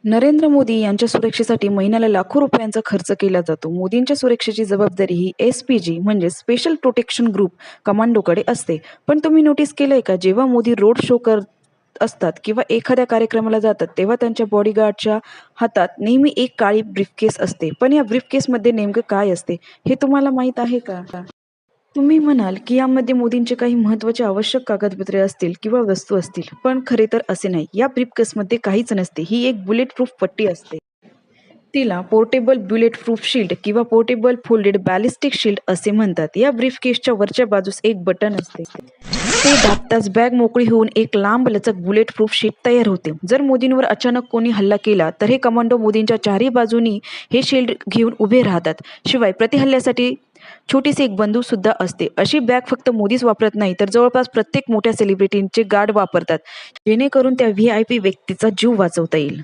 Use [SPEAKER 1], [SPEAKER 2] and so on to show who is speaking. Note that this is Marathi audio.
[SPEAKER 1] नरेंद्र मोदी यांच्या सुरक्षेसाठी महिन्याला लाखो रुपयांचा खर्च केला जातो. मोदींच्या सुरक्षेची जबाबदारी ही एस-पी-जी म्हणजे स्पेशल प्रोटेक्शन ग्रुप कमांडोकडे असते. पण तुम्ही नोटीस केलंय का, जेव्हा मोदी रोड शो करत असतात किंवा एखाद्या कार्यक्रमाला जातात, तेव्हा त्यांच्या बॉडीगार्डच्या हातात नेहमी एक काळी ब्रीफकेस असते. पण या ब्रीफकेसमध्ये नेमकं काय असते हे तुम्हाला माहीत आहे का? तुम्ही म्हणाल की यामध्ये मोदींचे काही महत्त्वाचे आवश्यक कागदपत्रे असतील किंवा वस्तू असतील, पण खरे तर असे नाही. या ब्रीफकेसमध्ये काहीच नसते. ही एक बुलेट प्रूफ पट्टी असते. तिला पोर्टेबल बुलेट प्रूफ शील्ड किंवा पोर्टेबल फोल्डेड बॅलिस्टिक शील्ड असे म्हणतात. या ब्रीफकेसच्या वरच्या बाजूस एक बटन असते. ते दाबताच बॅग मोकळी होऊन एक लांब लचक बुलेट प्रूफ शीट तयार होते. जर मोदींवर अचानक कोणी हल्ला केला तर हे कमांडो मोदींच्या चारही बाजूनी हे शील्ड घेऊन उभे राहतात. शिवाय प्रतिहल्ल्यासाठी छोटीशी एक बंदूक सुद्धा असते. अशी बॅग फक्त मोदीच वापरत नाही, तर जवळपास प्रत्येक मोठ्या सेलिब्रिटींचे गार्ड वापरतात, जेणेकरून त्या व्ही-आय-पी व्यक्तीचा जीव वाचवता येईल.